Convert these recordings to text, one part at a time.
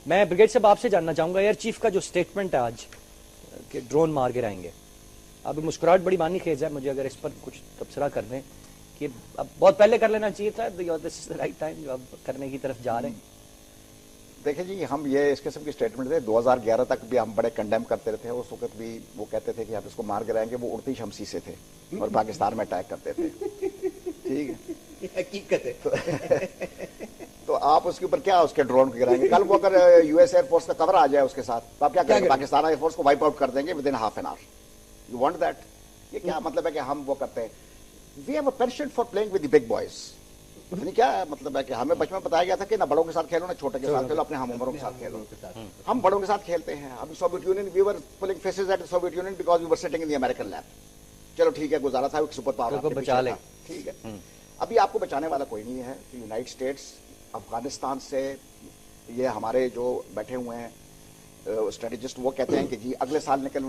میں بریگیڈ صاحب آپ سے جاننا چاہوں گا، ایئر چیف کا جو سٹیٹمنٹ ہے آج کہ ڈرون مار کے رہیں گے، اب مسکراہٹ بڑی معنی خیز ہے مجھے، اگر اس پر کچھ تبصرہ کر دیں کہ اب بہت پہلے کر لینا چاہیے تھا، دس از دا رائٹ ٹائم جو اب کرنے کی طرف جا رہے ہیں. دیکھیں جی، ہم یہ اس قسم کی سٹیٹمنٹ تھے 2011 تک بھی ہم بڑے کنڈیم کرتے رہتے ہیں. اس وقت بھی وہ کہتے تھے کہ آپ اس کو مار کے رہیں گے. وہ اڑتی شمسی سے تھے اور پاکستان میں اٹیک کرتے تھے. ٹھیک ہے، حقیقت ہے. تو آپ اس کے اوپر کیا اس کے ڈرون گرائیں گے؟ کل وہ اگر یو ایس ایئر فورس کا کور آ جائے اس کے ساتھ تو آپ کیا کریں گے؟ پاکستان ایئر فورس کو وائپ آؤٹ کر دیں گے within half an hour. You want that? یہ کیا مطلب ہے کہ ہم وہ کرتے ہیں؟ We have a penchant for playing with the big boys. یعنی کیا مطلب ہے کہ ہمیں بچپن میں بتایا گیا تھا کہ نہ بڑوں کے ساتھ کھیلو نہ چھوٹے کے ساتھ کھیلو، اپنے ہم عمروں کے ساتھ کھیلو. ہم بڑوں کے ساتھ کھیلتے ہیں. ابھی Soviet union we were pulling faces at Soviet Union because we were sitting in the American lab. چلو ٹھیک ہے، گزارا تھا ایک سپر پاور کو بچا لے. ٹھیک ہے، ابھی آپ کو بچانے والا کوئی نہیں ہے. یونائٹڈ اسٹیٹس افغانستان سے، یہ ہمارے جو بیٹھے ہوئے ہیں اسٹریٹجسٹ وہ کہتے ہیں کہ جی اگلے سال نکلنے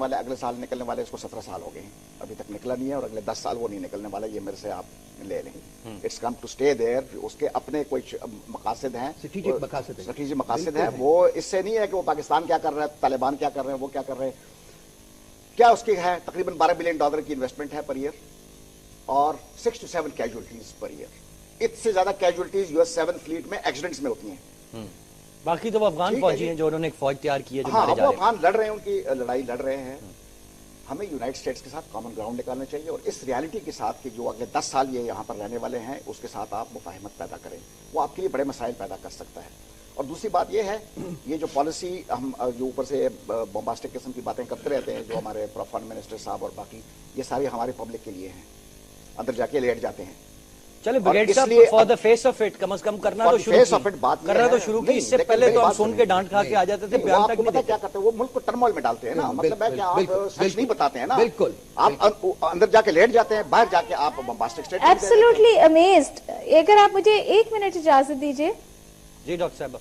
والے اس کو 17 سال ہو گئے ہیں، ابھی تک نکلا نہیں ہے، اور اگلے 10 سال وہ نہیں نکلنے والا. یہ میرے سے آپ لے لیں. It's come to stay there. اس کے اپنے کچھ مقاصد ہیں، اسٹریٹجک مقاصد ہیں. وہ اس سے نہیں ہے کہ وہ پاکستان کیا کر رہا ہے، طالبان کیا کر رہے ہیں، وہ کیا کر رہے ہیں. کیا اس کی ہے تقریباً $12 بلین کی انویسٹمنٹ ہے پر ایئر، اور 6 to 7 کیجولٹیز پر ایئر. اس سے زیادہ کیجولٹیز US 7 فلیٹ میں ایکسیڈنٹس میں ہوتی ہیں. باقی تو وہ افغان فوجی ہیں جو انہوں نے ایک فوج تیار کی ہے جو مارے جا رہے ہیں. وہ افغان لڑ رہے ہیں، ان کی لڑائی لڑ رہے ہیں. ہمیں یونائٹڈ اسٹیٹس کے ساتھ کامن گراؤنڈ نکالنا چاہیے، اور اس ریالٹی کے ساتھ کہ جو اگلے 10 سال یہ یہاں پر رہنے والے ہیں اس کے ساتھ آپ مفاہمت پیدا کریں. وہ آپ کے لیے بڑے مسائل پیدا کر سکتا ہے. اور دوسری بات یہ ہے، یہ جو پالیسی ہم جو اوپر سے بمباسٹک قسم کی باتیں کرتے رہتے ہیں جو ہمارے فارن منسٹر صاحب اور باقی، یہ ساری ہمارے پبلک کے لیے ہیں. اندر جا کے لیٹ جاتے ہیں. چلے بریگیڈ صاحب for the face of it کم از کم کرنا تو شروع کی. اس سے پہلے تو ہم سن کے ڈانٹ کھا کے آ جاتے تھے، بیان تک نہیں دیتے. کیا کرتے ہیں وہ ملک کو ٹرمول میں ڈالتے ہیں نا. مطلب ہے کہ آپ سچ نہیں بتاتے ہیں نا. بالکل آپ اندر جا کے لیٹ جاتے ہیں، باہر جا کے آپ بمباسٹک اسٹیٹمنٹ. Absolutely amazed. اگر آپ مجھے 1 منٹ اجازت دیجیے. جی ڈاکٹر صاحب.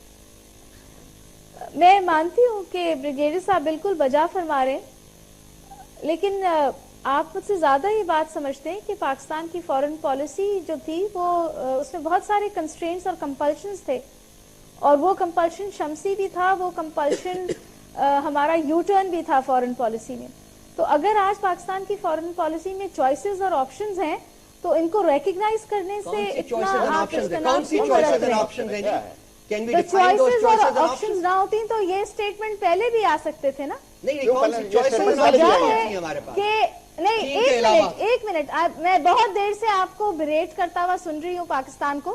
میں مانتی ہوں کہ بریگیڈیئر صاحب بالکل بجا فرما رہے ہیں، لیکن آپ مجھ سے زیادہ یہ بات سمجھتے ہیں کہ پاکستان کی فورن پالیسی جو تھی وہ اس میں بہت سارے کنسٹرینٹس اور کمپلشنز تھے، اور وہ کمپلشن شمسی بھی تھا، وہ کمپلشن ہمارا یو ٹرن بھی تھا فورن پالیسی میں. تو اگر آج پاکستان کی فورن پالیسی میں چوائسز اور آپشنز ہیں تو ان کو ریکگنائز کرنے سے اتنا آپ چوائسز اور آپشنز نہ ہوتی تو یہ اسٹیٹمنٹ پہلے بھی آ سکتے تھے نا. نہیں، ایک منٹ میں بہت دیر سے آپ کو بریٹ کرتا ہوا سن رہی ہوں پاکستان کو.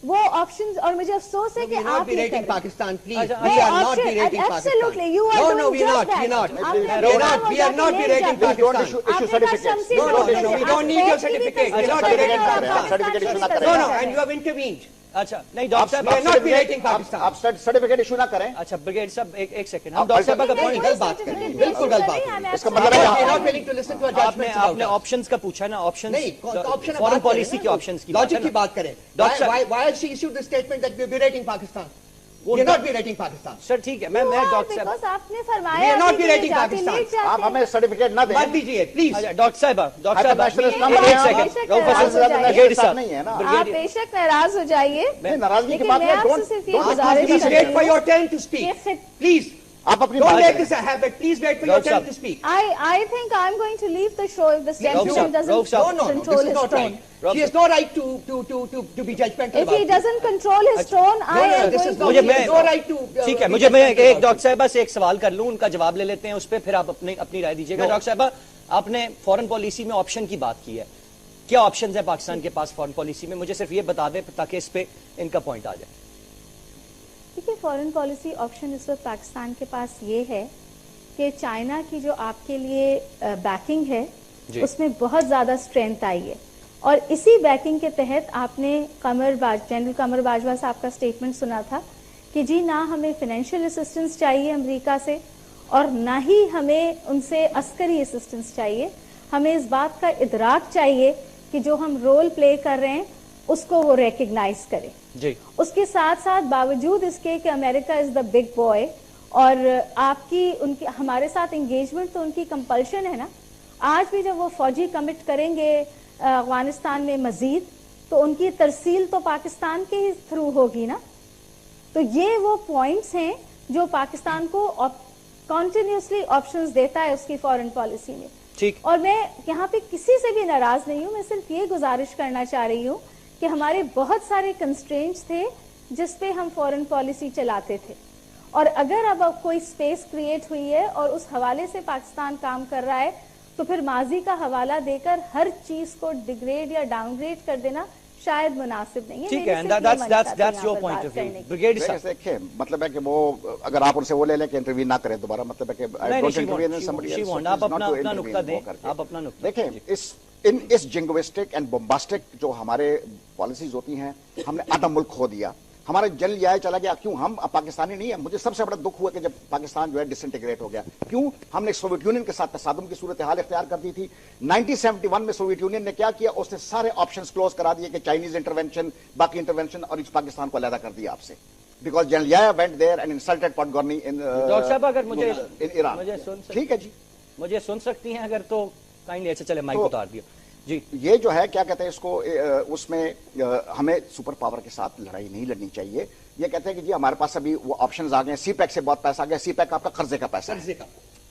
وہ آپشنز، اور مجھے افسوس ہے کہ آپ Pakistan please absolutely you are doing just that. we are not berating Pakistan. We don't need your certificate. We are not berating Pakistan. No, and you have intervened. اچھا نہیں ڈاکٹر صاحب، we are not berating Pakistan. آپ certificate issue نہ کریں. اچھا brigade صاحب ایک second, ہم ڈاکٹر صاحب کا پوائنٹ بات کریں، بالکل غلط بات کریں. اس کا مطلب ہے we are not willing to listen to a judgment. آپ نے آپشنز کا پوچھا نا، آپشنز نہیں، فورن پالیسی کے آپشنز کی لاجک کی بات کریں. Why has she issued the statement that we are berating Pakistan? We are not berating Pakistan. سر ٹھیک ہے، میں ڈاکٹر صاحب آپ نے We فرمایا are not berating Pakistan. آپ ہمیں سرٹیفکیٹ نہ دیں. مت دیجیے پلیز. ڈاکٹر صاحب نہیں ہے نا. آپ بے شک ناراض ہو جائیے، ناراضگی کی لیکن بات میں ہے. آپ سے صرف یہ گزارش Please wait for your turn to speak. Please. آپ اپنی Don't بات make کریں. this a habit. Please wait for your turn to speak. I think I'm going to leave the show if this gentleman doesn't No, control this is his not tone. right. She has no right to be judgmental If he about you. doesn't control his tone, I am this going is to not. مجھے She has no right to. ٹھیک ہے، مجھے میں ایک doctor صاحبہ سے ایک سوال کر لوں، ان کا جواب لے لیتے ہیں، اس پہ پھر آپ اپنی رائے دیجیے گا. ڈاکٹر صاحبہ، آپ نے فورن پالیسی میں آپشن کی بات کی ہے، کیا آپشنز ہیں پاکستان کے پاس فورن پالیسی میں؟ مجھے صرف یہ بتا دیں تاکہ اس پہ ان کا پوائنٹ آ جائے. دیکھیے، فورن پالیسی آپشن اس وقت پاکستان کے پاس یہ ہے کہ چائنا کی جو آپ کے لیے بیکنگ ہے اس میں بہت زیادہ اسٹرینتھ آئی ہے، اور اسی بیکنگ کے تحت آپ نے جنرل قمر باجوہ صاحب کا سٹیٹمنٹ سنا تھا کہ جی نہ ہمیں فائنینشیل اسسٹنس چاہیے امریکہ سے، اور نہ ہی ہمیں ان سے عسکری اسسٹنس چاہیے. ہمیں اس بات کا ادراک چاہیے کہ جو ہم رول پلے کر رہے ہیں اس کو وہ ریکگنائز کرے. جی اس کے ساتھ ساتھ باوجود اس کے کہ امریکہ از دا بگ بوائے، اور آپ کی ان کی ہمارے ساتھ انگیجمنٹ تو ان کی کمپلشن ہے نا. آج بھی جب وہ فوجی کمٹ کریں گے افغانستان میں مزید، تو ان کی ترسیل تو پاکستان کے ہی تھرو ہوگی نا. تو یہ وہ پوائنٹس ہیں जो पाकिस्तान को कॉन्टिन्यूसली ऑप्शंस देता है उसकी फॉरेन पॉलिसी में। ठीक। और मैं यहाँ पे किसी से भी नाराज नहीं हूँ, मैं सिर्फ ये गुजारिश करना चाह रही हूँ कि हमारे बहुत सारे कंस्ट्रेंट्स थे जिस पे हम फॉरेन पॉलिसी चलाते थे, और अगर अब कोई स्पेस क्रिएट हुई है और उस हवाले से पाकिस्तान काम कर रहा है, तो फिर माजी का हवाला देकर हर चीज को डिग्रेड या डाउनग्रेड कर देना शायद मुनासिब नहीं है। ठीक है, that's your point of view। Brigadier साहब देखिए, मतलब है कि वो अगर आप उनसे वो ले लें कि इंटरव्यू ना करें दोबारा, मतलब है कि आप अपना नुक्ता दें, आप अपना नुक्ता देखें। इस जिंगोइस्टिक एंड बोम्बास्टिक जो हमारे पॉलिसीज होती हैं, हमने आधा मुल्क खो दिया, हमारा जल जाए चला गया। क्यों? हम पाकिस्तानी नहीं है। मुझे सबसे बड़ा दुख हुआ कि जब पाकिस्तान जो है डिसइंटीग्रेट हो गया। क्यों? हमने सोवियत यूनियन के साथ तसादुम की सूरत हाल इख्तियार कर दी थी। 1971 में सोवियत यूनियन ने क्या किया? उसने सारे ऑप्शंस क्लोज करा दिए कि चाइनीज इंटरवेंशन, बाकी इंटरवेंशन, और इस पाकिस्तान को अलग कर दिया आपसे। Because general went there and insulted Podgorny in doctor साहब, अगर मुझे इन ईरान। ठीक है जी, मुझे सुन सकती हैं अगर तो काइंडली। अच्छा चले, माइक उतार दियो जी। ये जो है क्या कहते हैं इसको, उसमें हमें सुपर पावर के साथ लड़ाई नहीं लड़नी चाहिए। ये कहते हैं कि जी हमारे पास अभी वो ऑप्शंस आ गए, सीपैक से बहुत पैसा आ गया। सीपैक आपका कर्जे का पैसा है,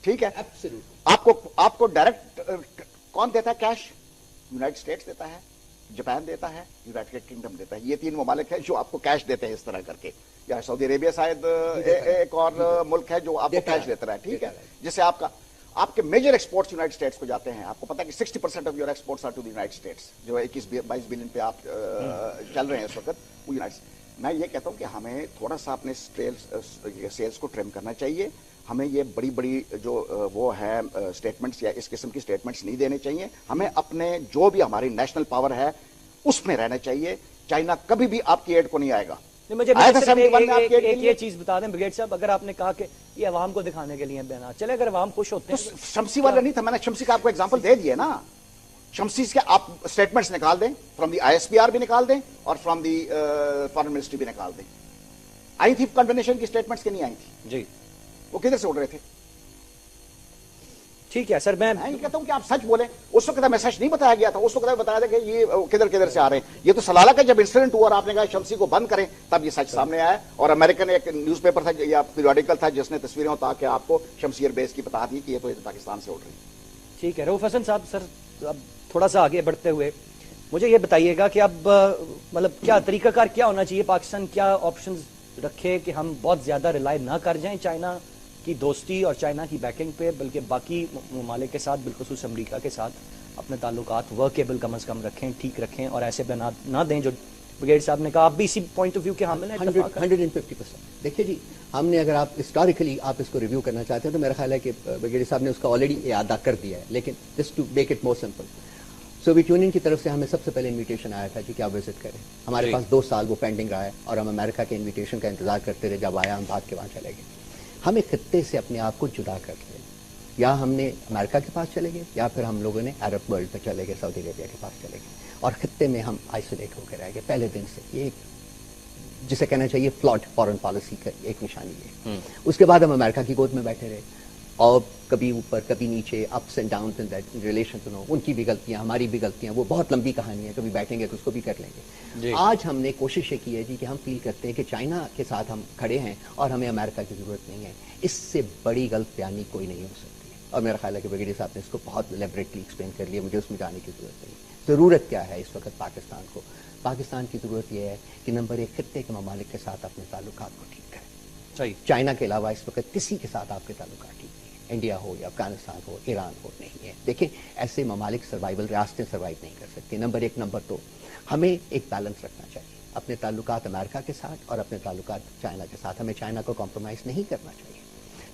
ठीक है। आपको डायरेक्ट कौन देता है कैश? यूनाइटेड स्टेट्स देता है, जापान देता है, यूनाइटेड किंगडम देता है। ये 3 ममालिक है जो आपको कैश देते हैं इस तरह करके। या सऊदी अरेबिया शायद एक और मुल्क है जो आपको कैश देता है, ठीक है, जिससे आपके मेजर एक्सपोर्ट्स यूनाइटेड स्टेट्स को जाते हैं। आपको पता है कि 60% of your exports are to the United States. जो 21-22 बिलियन पे आप चल रहे हैं इस वक्त, वो यूनाइटेड। मैं ये कहता हूं कि हमें थोड़ा सा अपने सेल्स को ट्रिम करना चाहिए। हमें ये बड़ी बड़ी जो वो है स्टेटमेंट्स या इस किस्म की स्टेटमेंट्स नहीं देने चाहिए। हमें अपने जो भी हमारी नेशनल पावर है उसमें रहना चाहिए। चाइना कभी भी आपकी एड को नहीं आएगा। मुझे एक ये चीज बता दें ब्रिगेड साहब, अगर आपने कहा कि ये अवाम को दिखाने के लिए बयान, चले अगर अवाम खुश होते हैं। तो शमसी वाला नहीं था, मैंने शमसी का आपको एग्जांपल दे दिया ना। शमसी के आप स्टेटमेंट्स निकाल दें, फ्रॉम दी आईएसपीआर भी निकाल दें और फ्रॉम दी फॉरेन मिनिस्ट्री भी निकाल दें। आई थी कन्वेंशन की स्टेटमेंट्स की नहीं आई थी जी, वो किधर से उड़ रहे थे? ठीक है सर, मैं कहता हूं कि आप सच बोलें। उस वक्त मैं सच नहीं बताया गया था, उस वक्त बताया था कि ये किधर किधर से आ रहे हैं। ये तो सलाला का जब इंसिडेंट हुआ और आपने कहा शमसी को बंद करें, तब ये सच सामने आया। और अमेरिकन एक न्यूज़पेपर था या पीरियडिकल था जिसने तस्वीरें उतार के आपको शमशीर बेस की बता दी कि ये तो पाकिस्तान से उड़ रही है। ठीक है रऊफ हसन साहब, सर अब थोड़ा सा आगे बढ़ते हुए मुझे ये बताइएगा कि अब मतलब क्या तरीकाकार क्या होना चाहिए? पाकिस्तान क्या ऑप्शंस रखे कि हम बहुत ज्यादा रिलाई ना कर जाएं चाइना की दोस्ती और चाइना की बैकिंग पे, बल्कि बाकी ममालिक के साथ, बिलखुसूस अमरीका के साथ अपने ताल्लुकात वर्केबल कम अज कम रखें, ठीक रखें और ऐसे पे ना दें जो ब्रिगेड साहब ने कहा। आप भी इसी पॉइंट ऑफ व्यू के हामिल हैं? 150%। देखिए जी, हमने अगर आप हिस्टोरिकली आप इसको रिव्यू करना चाहते हैं तो मेरा ख्याल है कि ब्रिगेड साहब ने उसका ऑलरेडी अदा कर दिया है। लेकिन just to make it more simple, Soviet Union की तरफ से हमें सबसे पहले इन्विटेशन आया था कि आप विजिट करें। हमारे पास 2 साल वो पेंडिंग रहा है और हम अमेरिका के इन्विटेशन का इंतजार करते रहे। जब आया हम भाग के वहाँ चले गए। हमें खत्ते से अपने आप को जुदा कर लिया। या हमने अमेरिका के पास चले गए या फिर हम लोगों ने अरब वर्ल्ड पे चले गए, सऊदी अरेबिया के पास चले गए और खत्ते में हम आइसोलेट होकर रह गए पहले दिन से। ये जिसे कहना चाहिए फ्लॉट फॉरेन पॉलिसी का एक निशानी है। उसके बाद हम अमेरिका की गोद में बैठे रहे और कभी ऊपर कभी नीचे, ups and down in that relation too no. उनकी भी गलतियां, हमारी भी गलतियां, वो बहुत लंबी कहानी है, कभी बैठेंगे तो उसको भी कर लेंगे। आज हमने कोशिश की है जी कि हम फील करते हैं कि चाइना के साथ हम खड़े हैं और हमें अमेरिका की जरूरत नहीं है। इससे बड़ी गलत बयानी कोई नहीं हो सकती है और मेरा ख्याल है कि ब्रिगेडियर साहब ने इसको बहुत एलेबरेटली एक्सप्लेन कर लिया। मुझे उसमें जाने की जरूरत नहीं। जरूरत क्या है इस वक्त पाकिस्तान को? पाकिस्तान की जरूरत यह है कि नंबर 1 खत्ते के ममालिक के साथ अपने ताल्लुकात को ठीक करें। चाइना के अलावा इस वक्त किसी के साथ आपके ताल्लुकात ठीक नहीं है। इंडिया हो या अफगानिस्तान हो, ईरान हो, नहीं है। देखिए, ऐसे ममालिक सर्वाइवल रियासतें सर्वाइव नहीं कर सकती। नंबर 1। नंबर 2, हमें एक बैलेंस रखना चाहिए अपने ताल्लुकात अमेरिका के साथ और अपने ताल्लुकात चाइना के साथ। हमें चाइना को कॉम्प्रोमाइज़ नहीं करना चाहिए,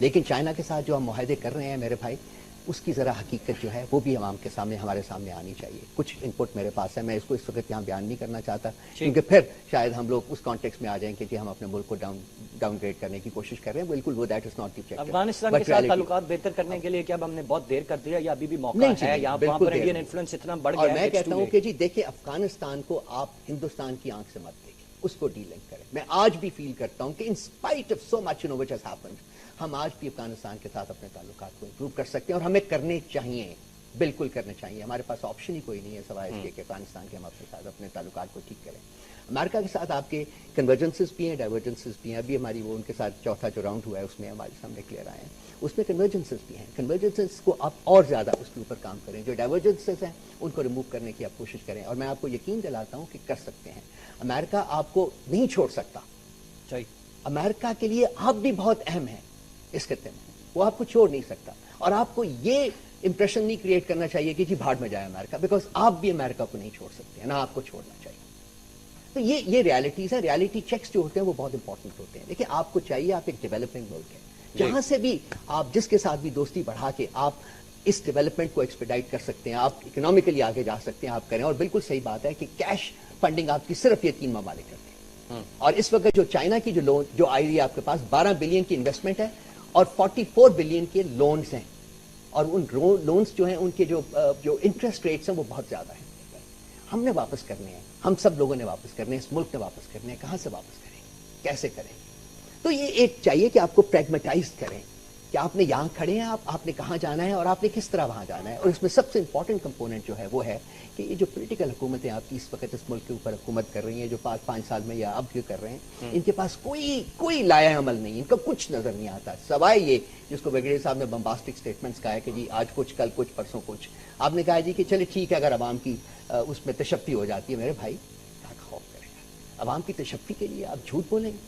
लेकिन चाइना के साथ जो हम मुआहदे कर रहे हैं मेरे भाई, उसकी ज़रा हकीकत जो है वो भी आवाम के सामने, हमारे सामने आनी चाहिए। कुछ इनपुट मेरे पास है, मैं इसको इस वक्त यहाँ बयान नहीं करना चाहता क्योंकि फिर शायद हम लोग उस कॉन्टेक्स्ट में आ जाएंगे कि हम अपने मुल्क को डाउनग्रेड करने की कोशिश कर रहे हैं। बिल्कुल, वो that is not the objective. Afghanistan के साथ ताल्लुकात बेहतर करने के लिए क्या हमने बहुत देर कर दिया या अभी भी मौका है? यहाँ पर इंडियन इन्फ्लुएंस इतना बढ़ गया है। मैं कहता हूँ कि जी देखिए, अफगानिस्तान को आप हिंदुस्तान की आंख से मत देखिए, उसको डीलिंक करें। मैं आज भी फील करता हूँ कि in spite of so much which has happened, हम आज भी अफगानिस्तान के साथ अपने ताल्लुकात को इंप्रूव कर सकते हैं और हमें करने चाहिए। बिल्कुल करने चाहिए। हमारे पास ऑप्शन ही कोई नहीं है सवाए इसके कि अफगानिस्तान के हम अपने साथ अपने ताल्लुकात को ठीक करें। अमेरिका के साथ आपके कन्वर्जेंसेस भी हैं, डाइवर्जेंसेस भी हैं। अभी हमारी वो उनके साथ चौथा जो राउंड हुआ है उसमें हमारे सामने क्लियर आए हैं, उसमें कन्वर्जेंसेस भी हैं। कन्वर्जेंसेस को आप और ज़्यादा उसके ऊपर काम करें, जो डाइवर्जेंसेस हैं उनको रिमूव करने की आप कोशिश करें। और मैं आपको यकीन दिलाता हूँ कि कर सकते हैं। अमेरिका आपको नहीं छोड़ सकता, अमेरिका के लिए आप भी बहुत अहम हैं इस खत्ते में, वो आपको छोड़ नहीं सकता। और आपको ये इंप्रेशन नहीं क्रिएट करना चाहिए कि जी भाड़ में जाए अमेरिका, बिकॉज आप भी अमेरिका को नहीं छोड़ सकते हैं, ना आपको छोड़ना चाहिए। तो ये रियलिटीज है। रियलिटी चेक्स जो होते हैं वो बहुत इंपॉर्टेंट होते हैं। देखिए आपको चाहिए, आप एक डेवलपिंग मुल्क है, जहां से भी आप जिसके साथ भी दोस्ती बढ़ा के आप इस डेवलपमेंट को एक्सपेडाइट कर सकते हैं, आप इकोनॉमिकली आगे जा सकते हैं, आप करें। और बिल्कुल सही बात है कि कैश फंडिंग आपकी सिर्फ ये 3 ममालिक करते हैं। और इस वक्त जो चाइना की जो लोन जो आई है आपके पास 12 बिलियन की इन्वेस्टमेंट है और 44 बिलियन के लोन्स हैं। और उन लोन्स जो हैं उनके जो इंटरेस्ट रेट्स हैं वो बहुत ज्यादा है। हमने वापस करने हैं, हम सब लोगों ने वापस करने हैं, इस मुल्क ने वापस करने हैं। कहां से वापस करें, कैसे करें? तो ये एक चाहिए कि आपको प्रैग्मेटाइज करें कि आपने यहां खड़े हैं, आपने कहां जाना है और आपने किस तरह वहां जाना है। और इसमें सबसे इंपॉर्टेंट कंपोनेंट जो है वो है कि ये जो पॉलिटिकल हुकूमतें आपकी इस वक्त इस मुल्क के ऊपर हुकूमत कर रही हैं, जो 5 साल में या अब जो कर रहे हैं, इनके पास कोई लाया अमल नहीं, इनका कुछ नजर नहीं आता सवाए ये जिसको ब्रिगेडियर साहब ने बम्बास्टिक स्टेटमेंट्स कहा है कि जी आज कुछ, कल कुछ, परसों कुछ। आपने कहा जी कि चले ठीक है, अगर अवाम की उसमें तशफ़ी हो जाती है। मेरे भाई क्या खौफ करेगा? अवाम की तशफ़ी के लिए आप झूठ बोलेंगे?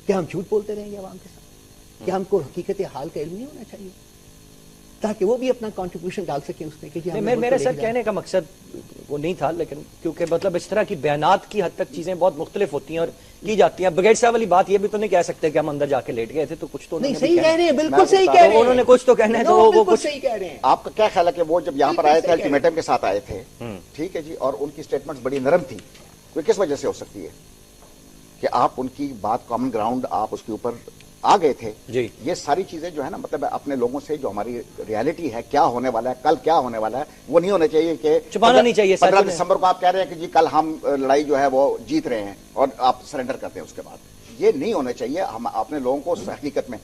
क्या हम झूठ बोलते रहेंगे अवाम के साथ? क्या हमको हकीकत हाल का इल्म नहीं होना चाहिए ताकि वो भी अपना कंट्रीब्यूशन डाल सके उसमें कि मेरा सर कहने का मकसद वो नहीं था, लेकिन क्योंकि मतलब इस तरह की बयानात की हद तक चीजें बहुत मुख्तलिफ होती हैं और की जाती हैं। ब्रिगेड साहब वाली बात ये भी तो नहीं कह सकते कि हम अंदर जाके लेट गए थे, तो कुछ तो नहीं सही कह रहे हैं, बिल्कुल सही कह रहे हैं, उन्होंने कुछ तो कहना है, तो वो कुछ सही कह रहे हैं। आपका क्या ख्याल है कि वो जब यहाँ पर आए थे अल्टीमेटम के साथ आए थे, ठीक है जी, और उनकी स्टेटमेंट्स बड़ी नरम थी, वो किस वजह से हो सकती है कि आप उनकी बात कॉमन ग्राउंड आप उसके ऊपर आ गए थे जी। ये सारी चीजें जो है ना, मतलब अपने लोगों से जो हमारी रियलिटी है, क्या होने वाला है, कल क्या होने वाला है, वो नहीं होने चाहिए कि छुपाना नहीं चाहिए। 15 दिसंबर को आप कह रहे हैं कि जी कल हम लड़ाई जो है वो जीत रहे हैं और आप सरेंडर करते हैं उसके बाद। ये नहीं होना चाहिए। हम अपने लोगों को हकीकत में